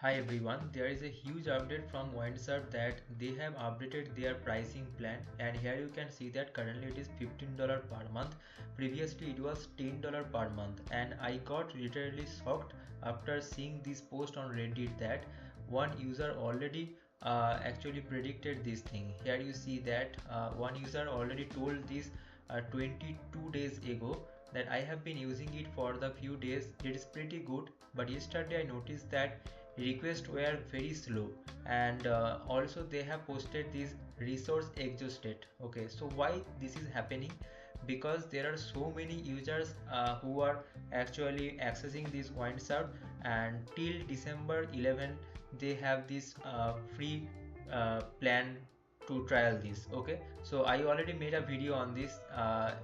Hi everyone, there is a huge update from Windsurf that they have updated their pricing plan, and here you can see that currently it is $15 per month. Previously it was $10 per month, and I got literally shocked after seeing this post on Reddit that one user already actually predicted this thing. Here you see that one user already told this 22 days ago that I have been using it for the few days. It is pretty good, but yesterday I noticed that requests were very slow, and also they have posted this resource exhausted. Okay, so why this is happening? Because there are so many users who are actually accessing this Windsurf, and till December 11 they have this free plan to trial this. Okay, so I already made a video on this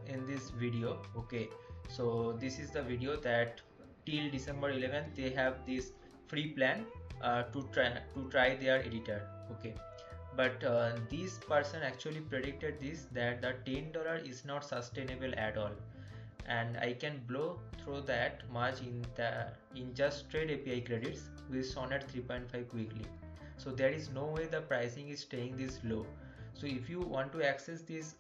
in this video. Okay, so this is the video that till December 11th they have this free plan to try their editor. Okay, but this person actually predicted this, that the $10 is not sustainable at all, and I can blow through that much in just straight API credits with Sonnet 3.5 quickly. So there is no way the pricing is staying this low. So if you want to access this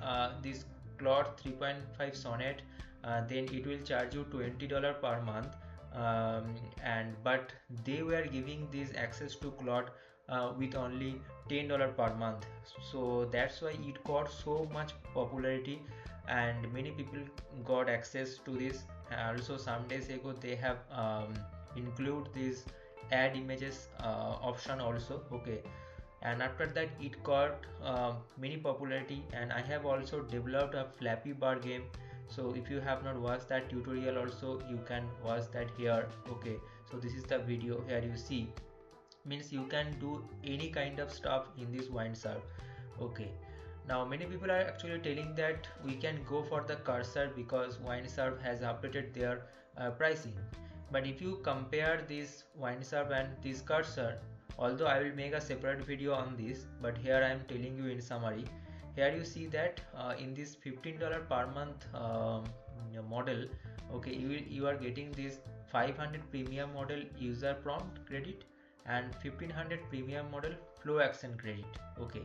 Claude 3.5 Sonnet, then it will charge you $20 per month, and but they were giving this access to Claude with only $10 per month. So that's why it got so much popularity, and many people got access to this. Also some days ago they have include this add images option also. Okay, and after that it got many popularity, and I have also developed a Flappy Bar game. So if you have not watched that tutorial also, you can watch that here. Okay, so this is the video. Here you see, means you can do any kind of stuff in this Windsurf. Okay, now many people are actually telling that we can go for the cursor because Windsurf has updated their pricing. But if you compare this Windsurf and this cursor, although I will make a separate video on this, but here I am telling you in summary. Here you see that in this $15 per month model, okay, you are getting this 500 premium model user prompt credit and 1500 premium model flow action credit. Okay,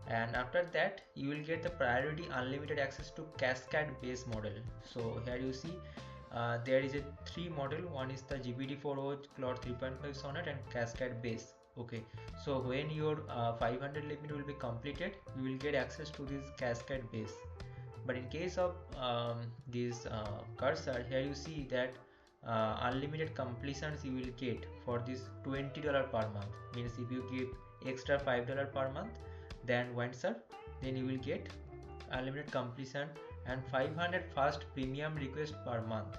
and after that you will get the priority unlimited access to cascade base model. So here you see there is a three model. One is the GPT-4o Claude 3.5 Sonnet and cascade base. Okay, so when your 500 limit will be completed, you will get access to this cascade base. But in case of this cursor, here you see that unlimited completions you will get for this $20 per month. Means if you give extra $5 per month than Windsurf, then you will get unlimited completion and 500 fast premium request per month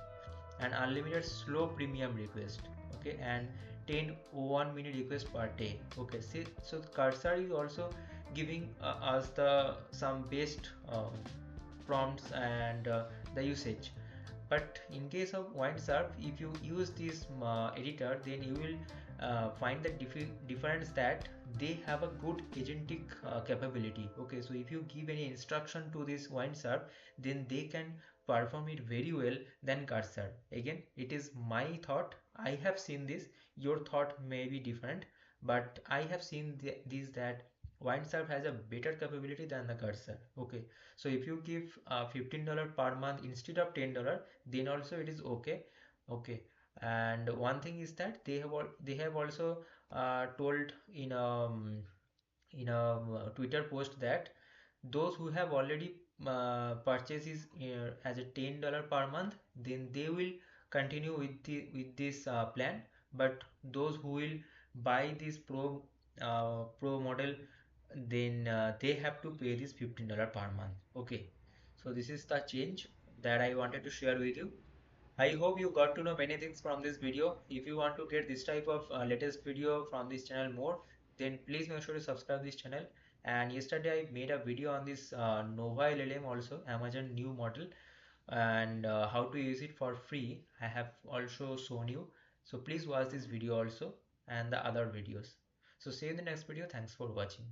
and unlimited slow premium request. Okay, and 10 1 minute request per day. Okay, see, so cursor is also giving us the some best prompts and the usage. But in case of Windsurf, if you use this editor, then you will find the difference that they have a good agentic capability. Okay, so if you give any instruction to this Windsurf, then they can perform it very well than cursor. Again, it is my thought. I have seen this. Your thought may be different, but I have seen this that Windsurf has a better capability than the cursor. Okay, so if you give $15 per month instead of $10, then also it is okay. Okay, and one thing is that they have also told in a Twitter post that those who have already purchases as a $10 per month, then they will continue with this plan. But those who will buy this pro model, then they have to pay this $15 per month. Okay, so this is the change that I wanted to share with you. I hope you got to know many things from this video. If you want to get this type of latest video from this channel more, then please make sure to subscribe this channel. And yesterday I made a video on this Nova LLM also, Amazon new model, and how to use it for free. I have also shown you. So please watch this video also and the other videos. So see you in the next video. Thanks for watching.